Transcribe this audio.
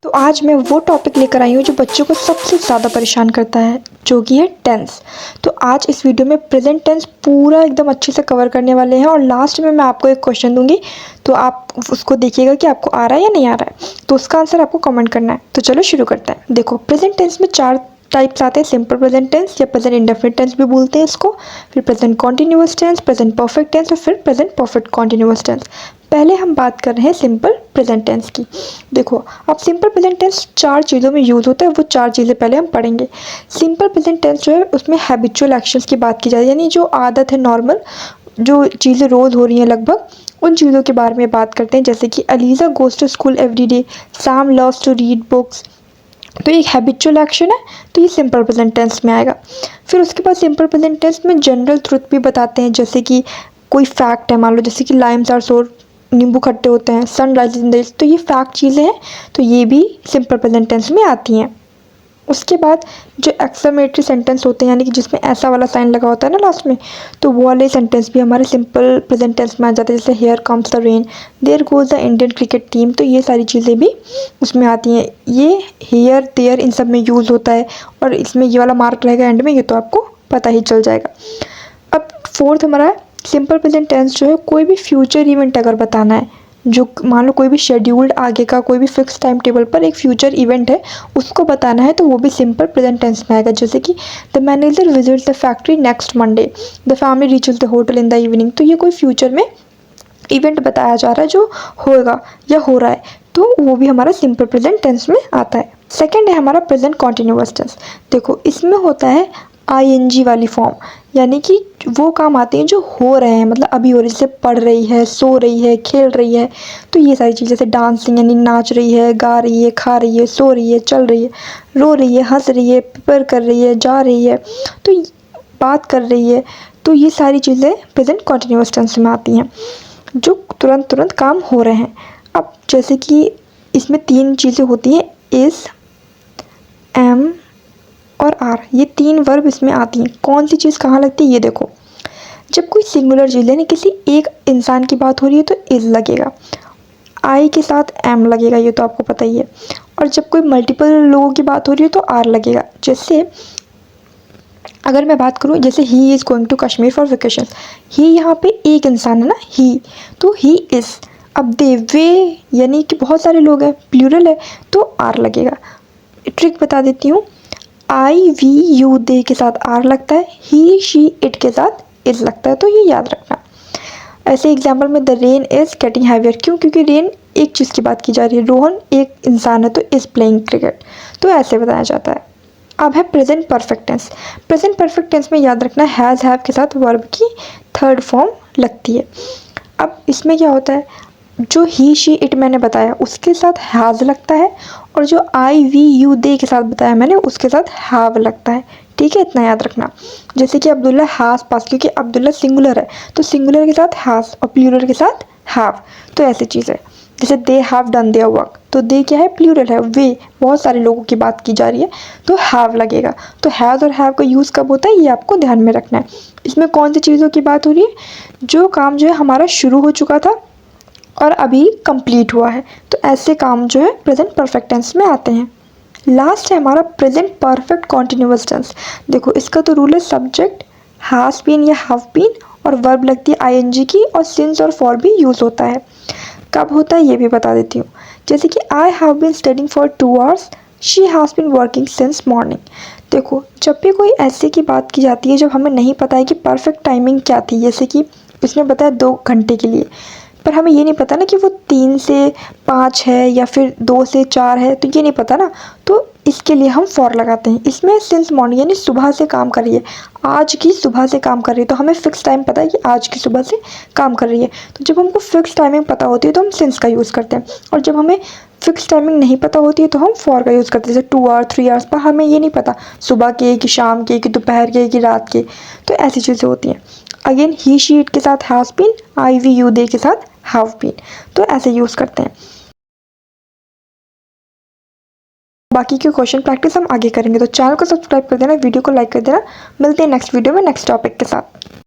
तो आज मैं वो टॉपिक लेकर आई हूँ जो बच्चों को सबसे ज़्यादा परेशान करता है, जो कि है टेंस। तो आज इस वीडियो में प्रेजेंट टेंस पूरा एकदम अच्छे से कवर करने वाले हैं और लास्ट में मैं आपको एक क्वेश्चन दूंगी, तो आप उसको देखिएगा कि आपको आ रहा है या नहीं आ रहा है। तो उसका आंसर आपको कमेंट करना है। तो चलो शुरू करते हैं। देखो, प्रेजेंट टेंस में 4 टाइप्स आते हैं। सिंपल प्रेजेंट टेंस या प्रेजेंट इंडेफिनिट टेंस भी बोलते हैं इसको, फिर present continuous tense, present perfect tense और फिर प्रेजेंट परफेक्ट कॉन्टिन्यूअस टेंस। पहले हम बात कर रहे हैं सिंपल प्रेजेंट टेंस की। देखो, अब सिंपल प्रेजेंट टेंस 4 चीज़ों में यूज़ होता है, वो 4 चीज़ें पहले हम पढ़ेंगे। सिंपल प्रेजेंट टेंस जो है उसमें हैबिचुअल एक्शंस की बात की जाए, यानी जो आदत है नॉर्मल, जो चीज़ें रोज़ हो रही हैं लगभग, उन चीज़ों के बारे में बात करते हैं। जैसे कि Aliza goes to school every day, Sam loves to read books. तो ये हैबिचुअल एक्शन है, तो ये सिंपल प्रेजेंट टेंस में आएगा। फिर उसके बाद सिंपल प्रेजेंट टेंस में जनरल ट्रुथ भी बताते हैं, जैसे कि कोई फैक्ट है, मान लो जैसे कि लाइम्स आर सोर, नींबू खट्टे होते हैं, sun rises in the east, तो ये फैक्ट चीज़ें हैं, तो ये भी सिंपल प्रेजेंट टेंस में आती हैं। उसके बाद जो एक्सक्लेमेटरी सेंटेंस होते हैं, यानी कि जिसमें ऐसा वाला साइन लगा होता है ना लास्ट में, तो वो वाले सेंटेंस भी हमारे सिंपल प्रेजेंट टेंस में आ जाते हैं। जैसे here comes the rain, there goes the Indian cricket team, तो ये सारी चीज़ें भी उसमें आती हैं। ये हेयर देयर इन सब में यूज़ होता है, और इसमें ये वाला मार्क रहेगा एंड में, ये तो आपको पता ही चल जाएगा। अब फोर्थ हमारा है सिंपल प्रेजेंट टेंस, जो है कोई भी फ्यूचर इवेंट अगर बताना है, जो मान लो कोई भी शेड्यूल्ड आगे का कोई भी फिक्स टाइम टेबल पर एक फ्यूचर इवेंट है, उसको बताना है, तो वो भी सिंपल प्रेजेंट टेंस में आएगा। जैसे कि the manager visits the factory next Monday, the family reaches the hotel in the evening. तो ये कोई फ्यूचर में इवेंट बताया जा रहा है जो होगा या हो रहा है, तो वो भी हमारा सिंपल प्रेजेंट टेंस में आता है। सेकेंड है हमारा प्रेजेंट कॉन्टिन्यूअस टेंस। देखो, इसमें होता है आईएनजी वाली फॉर्म, यानी कि वो काम आते हैं जो हो रहे हैं, मतलब अभी हो रही है, जैसे पढ़ रही है, सो रही है, खेल रही है। तो ये सारी चीज़ें, जैसे डांसिंग यानी नाच रही है, गा रही है, खा रही है, सो रही है, चल रही है, रो रही है, हंस रही है, प्रिपेयर कर रही है, जा रही है, तो बात कर रही है, तो ये सारी चीज़ें प्रेजेंट कॉन्टिन्यूअस टेंस में आती हैं, जो तुरंत तुरंत काम हो रहे हैं। अब जैसे कि इसमें 3 चीज़ें होती हैं, इज़, एम और आर, ये 3 वर्ब इसमें आती हैं। कौन सी चीज़ कहाँ लगती है ये देखो। जब कोई सिंगुलर चीज़ यानी किसी एक इंसान की बात हो रही है तो इज़ लगेगा, आई के साथ एम लगेगा, ये तो आपको पता ही है। और जब कोई मल्टीपल लोगों की बात हो रही है तो आर लगेगा। जैसे अगर मैं बात करूँ, जैसे he is going to Kashmir for vacation, ही यहाँ पे एक इंसान है ना, ही, तो ही इज़। अब दे, वे, यानी कि बहुत सारे लोग हैं, प्लूरल है, तो आर लगेगा। ट्रिक बता देती हूँ, आई वी यू दे के साथ आर लगता है, ही शी इट के साथ इज लगता है, तो ये याद रखना। ऐसे एग्जाम्पल में the rain is getting heavier, क्यों? क्योंकि रेन एक चीज़ की बात की जा रही है, रोहन एक इंसान है तो इज प्लेइंग क्रिकेट, तो ऐसे बताया जाता है। अब है present perfect tense. Present perfect tense में याद रखना, हैज़ हैव के साथ वर्ब की थर्ड फॉर्म लगती है। अब इसमें क्या होता है, जो ही शी इट मैंने बताया उसके साथ हैज़ लगता है, और जो आई वी यू दे के साथ बताया मैंने उसके साथ हैव लगता है। ठीक है, इतना याद रखना। जैसे कि अब्दुल्ला हैज़ पास, क्योंकि अब्दुल्ला सिंगुलर है तो सिंगुलर के साथ हैज़ और प्लूरल के साथ हैव, तो ऐसी चीज़ है। जैसे they have done their work, तो दे क्या है, प्लूरल है, वे बहुत सारे लोगों की बात की जा रही है, तो हैव लगेगा। तो हैज़ और हैव का यूज़ कब होता है ये आपको ध्यान में रखना है। इसमें कौन सी चीज़ों की बात हो रही है, जो काम जो है हमारा शुरू हो चुका था और अभी कंप्लीट हुआ है, तो ऐसे काम जो है प्रेजेंट परफेक्ट टेंस में आते हैं। लास्ट है हमारा प्रेजेंट परफेक्ट कॉन्टिन्यूअस टेंस। देखो, इसका तो रूल है सब्जेक्ट हैज़ बीन या हैव बीन और वर्ब लगती है आईएनजी की, और सिंस और फॉर भी यूज़ होता है। कब होता है ये भी बता देती हूँ। जैसे कि I have been studying for 2 hours, she has been working since morning. देखो, जब भी कोई ऐसे की बात की जाती है जब हमें नहीं पता है कि परफेक्ट टाइमिंग क्या थी, जैसे कि उसने बताया 2 घंटे के लिए, पर हमें ये नहीं पता ना कि वो 3 से 5 है या फिर 2 से 4 है, तो ये नहीं पता ना, तो इसके लिए हम फॉर लगाते हैं। इसमें सिंस मॉर्निंग यानी सुबह से काम कर रही है, आज की सुबह से काम कर रही है, तो हमें फिक्स टाइम पता है कि आज की सुबह से काम कर रही है, तो जब हमको फिक्स टाइमिंग पता होती है तो हम सिंस का यूज़ करते हैं, और जब हमें फिक्स टाइमिंग नहीं पता होती है तो हम फॉर का यूज़ करते हैं। जैसे 2 आवर 3 आवर्स, पर हमें ये नहीं पता सुबह के कि शाम के कि दोपहर के कि रात के, तो ऐसी चीज़ें होती हैं। अगेन ही शी इट के साथ has been, I we you they के साथ हैव बीन, तो ऐसे यूज़ करते हैं। बाकी के क्वेश्चन प्रैक्टिस हम आगे करेंगे, तो चैनल को सब्सक्राइब कर देना, वीडियो को लाइक कर देना। मिलते हैं नेक्स्ट वीडियो में नेक्स्ट टॉपिक के साथ।